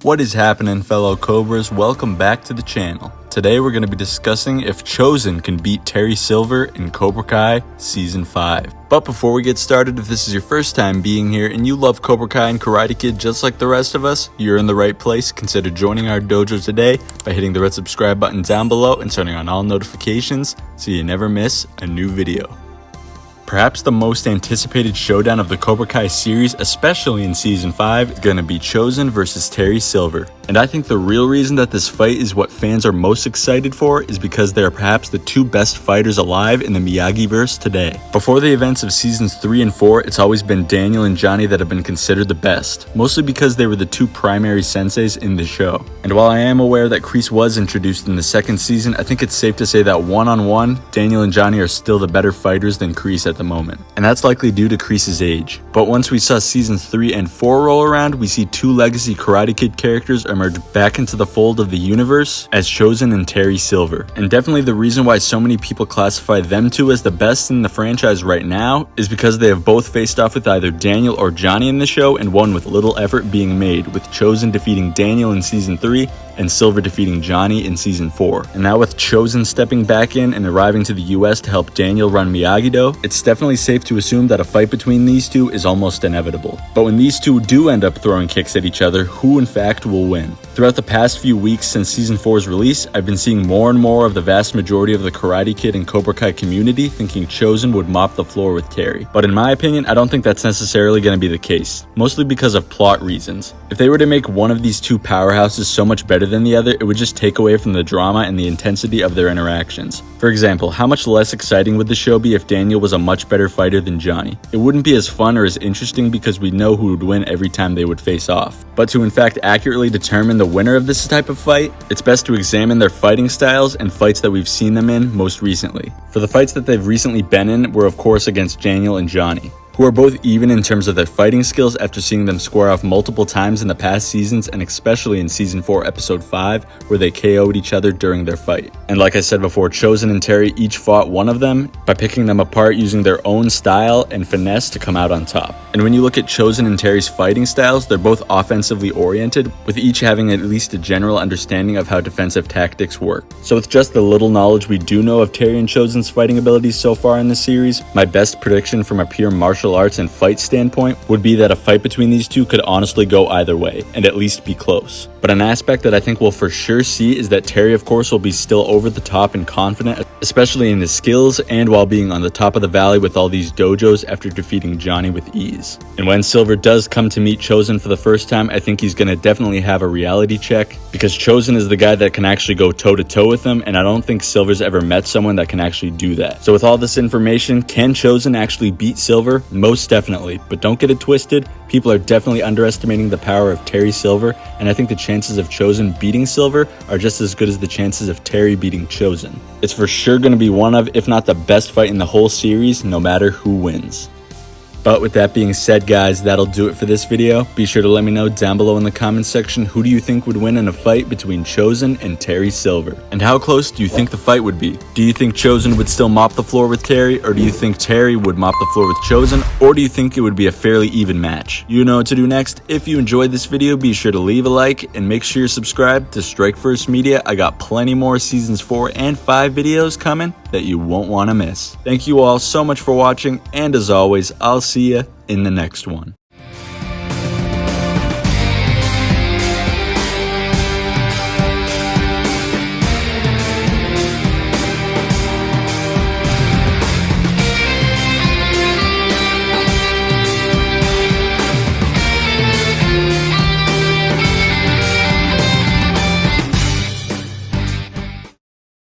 What is happening, fellow Cobras? Welcome back to the channel. Today we're going to be discussing if Chozen can beat Terry Silver in Cobra Kai Season 5. But before we get started, if this is your first time being here and you love Cobra Kai and Karate Kid just like the rest of us, you're in the right place. Consider joining our dojo today by hitting the red subscribe button down below and turning on all notifications so you never miss a new video. Perhaps the most anticipated showdown of the Cobra Kai series, especially in Season 5, is going to be Chozen versus Terry Silver. And I think the real reason that this fight is what fans are most excited for is because they are perhaps the two best fighters alive in the Miyagi-verse today. Before the events of Seasons 3 and 4, it's always been Daniel and Johnny that have been considered the best, mostly because they were the two primary senseis in the show. And while I am aware that Kreese was introduced in the second season, I think it's safe to say that one-on-one, Daniel and Johnny are still the better fighters than Kreese at the moment. And that's likely due to Kreese's age. But once we saw Seasons 3 and 4 roll around, we see two legacy Karate Kid characters emerge back into the fold of the universe as Chozen and Terry Silver. And definitely the reason why so many people classify them two as the best in the franchise right now is because they have both faced off with either Daniel or Johnny in the show, and one with little effort being made, with Chozen defeating Daniel in Season 3 and Silver defeating Johnny in Season 4. And now with Chozen stepping back in and arriving to the US to help Daniel run Miyagi-Do, it's definitely safe to assume that a fight between these two is almost inevitable. But when these two do end up throwing kicks at each other, who in fact will win? Throughout the past few weeks since Season 4's release, I've been seeing more and more of the vast majority of the Karate Kid and Cobra Kai community thinking Chozen would mop the floor with Terry. But in my opinion, I don't think that's necessarily going to be the case, mostly because of plot reasons. If they were to make one of these two powerhouses so much better than the other, it would just take away from the drama and the intensity of their interactions. For example, how much less exciting would the show be if Daniel was a much better fighter than Johnny? It wouldn't be as fun or as interesting because we know who would win every time they would face off. But to in fact accurately determine the winner of this type of fight, it's best to examine their fighting styles and fights that we've seen them in most recently. For the fights that they've recently been in were of course against Daniel and Johnny, who are both even in terms of their fighting skills after seeing them square off multiple times in the past seasons, and especially in Season 4 Episode 5 where they KO'd each other during their fight. And like I said before, Chozen and Terry each fought one of them by picking them apart using their own style and finesse to come out on top. And when you look at Chozen and Terry's fighting styles, they're both offensively oriented, with each having at least a general understanding of how defensive tactics work. So with just the little knowledge we do know of Terry and Chozen's fighting abilities so far in the series, my best prediction from a pure martial arts and fight standpoint would be that a fight between these two could honestly go either way, and at least be close. But an aspect that I think we'll for sure see is that Terry of course will be still over the top and confident, especially in his skills and while being on the top of the valley with all these dojos after defeating Johnny with ease. And when Silver does come to meet Chozen for the first time, I think he's going to definitely have a reality check, because Chozen is the guy that can actually go toe-to-toe with him, and I don't think Silver's ever met someone that can actually do that. So with all this information, can Chozen actually beat Silver? Most definitely, but don't get it twisted. People are definitely underestimating the power of Terry Silver, and I think the chances of Chozen beating Silver are just as good as the chances of Terry beating Chozen. It's for sure going to be one of, if not the best fight in the whole series, no matter who wins. But with that being said, guys, that'll do it for this video. Be sure to let me know down below in the comments section who do you think would win in a fight between Chozen and Terry Silver. And how close do you think the fight would be? Do you think Chozen would still mop the floor with Terry, or do you think Terry would mop the floor with Chozen, or do you think it would be a fairly even match? You know what to do next. If you enjoyed this video, be sure to leave a like and make sure you're subscribed to Strike First Media. I got plenty more Seasons 4 and 5 videos coming that you won't want to miss. Thank you all so much for watching, and as always, I'll see you in the next one.